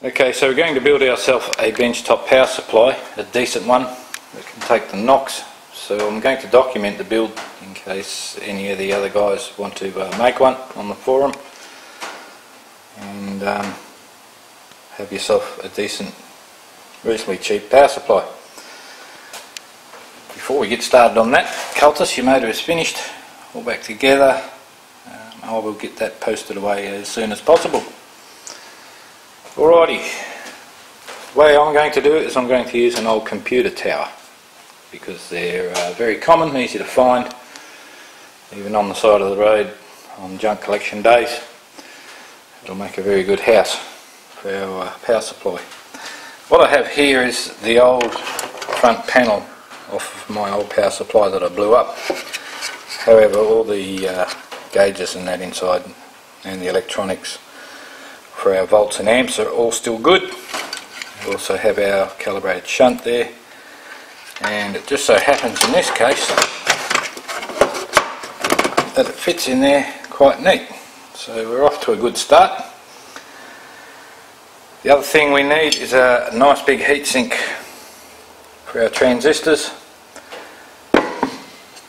Okay, so we're going to build ourselves a benchtop power supply, a decent one that can take the knocks. So I'm going to document the build in case any of the other guys want to make one on the forum, and have yourself a decent, reasonably cheap power supply. Before we get started on that, cultists, your motor is finished, all back together. I will get that posted away as soon as possible. Alrighty, the way I'm going to do it is I'm going to use an old computer tower, because they're very common, easy to find, even on the side of the road on junk collection days. It'll make a very good house for our power supply. What I have here is the old front panel off of my old power supply that I blew up. However, all the gauges and that inside and the electronics for our volts and amps are all still good. We also have our calibrated shunt there, and it just so happens in this case that it fits in there quite neat. So we're off to a good start. The other thing we need is a nice big heatsink for our transistors.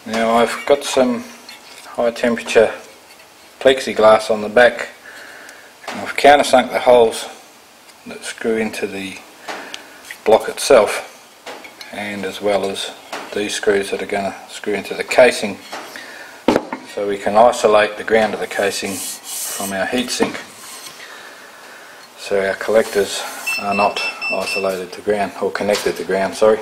Now I've got some high temperature plexiglass on the back, and I've countersunk the holes that screw into the block itself, and as well as these screws that are going to screw into the casing, so we can isolate the ground of the casing from our heatsink, so our collectors are not isolated to ground, or connected to ground, sorry.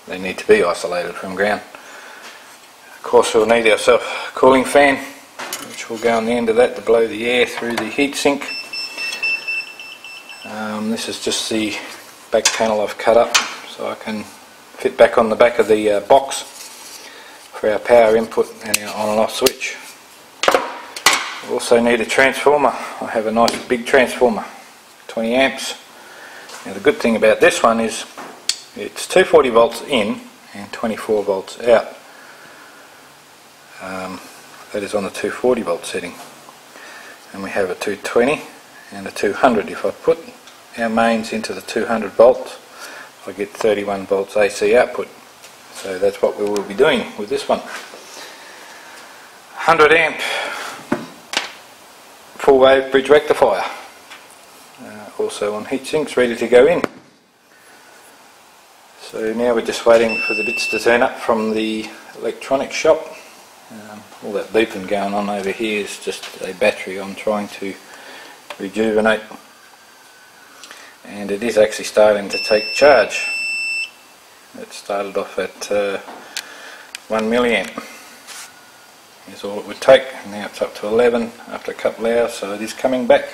They need to be isolated from ground. Of course, we'll need ourselves a cooling fan, which will go on the end of that to blow the air through the heatsink. This is just the back panel I've cut up so I can fit back on the back of the box for our power input and our on and off switch. We also need a transformer. I have a nice big transformer, 20 amps. Now the good thing about this one is it's 240 volts in and 24 volts out. That is on the 240 volt setting, and we have a 220 and a 200. If I put our mains into the 200 volts, I get 31 volts AC output. So that's what we will be doing with this one. 100 amp full wave bridge rectifier, also on heat sinks, ready to go in. So now we're just waiting for the bits to turn up from the electronics shop. All that beeping going on over here is just a battery I'm trying to rejuvenate, and it is actually starting to take charge. It started off at 1 milliamp is all it would take, and now it's up to 11 after a couple of hours, so it is coming back.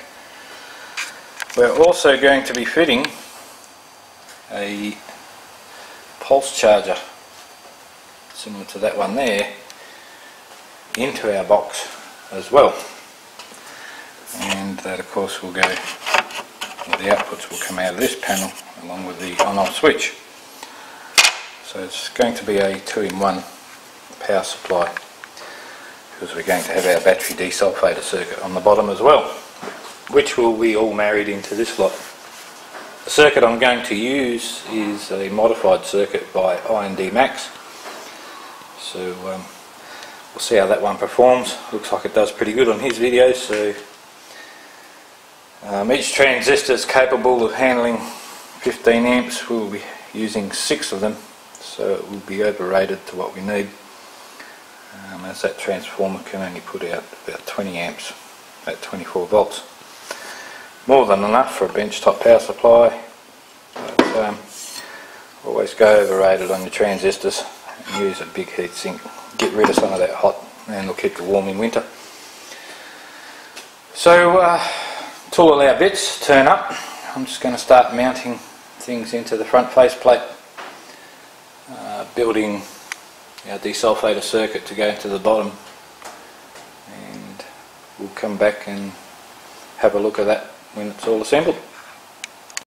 We're also going to be fitting a pulse charger similar to that one there into our box as well, and that of course will go, well, the outputs will come out of this panel along with the on-off switch. So it's going to be a 2-in-1 power supply, because we're going to have our battery desulfator circuit on the bottom as well, which will be all married into this lot. The circuit I'm going to use is a modified circuit by Irondmax, so we'll see how that one performs. Looks like it does pretty good on his videos. So each transistor is capable of handling 15 amps. We'll be using 6 of them, so it will be overrated to what we need, as that transformer can only put out about 20 amps at 24 volts. More than enough for a benchtop power supply, but always go overrated on your transistors and use a big heat sink. Get rid of some of that hot, and it'll keep you warm in winter. So till all our bits turn up, I'm just going to start mounting things into the front faceplate, building our desulfator circuit to go into the bottom, and we'll come back and have a look at that when it's all assembled.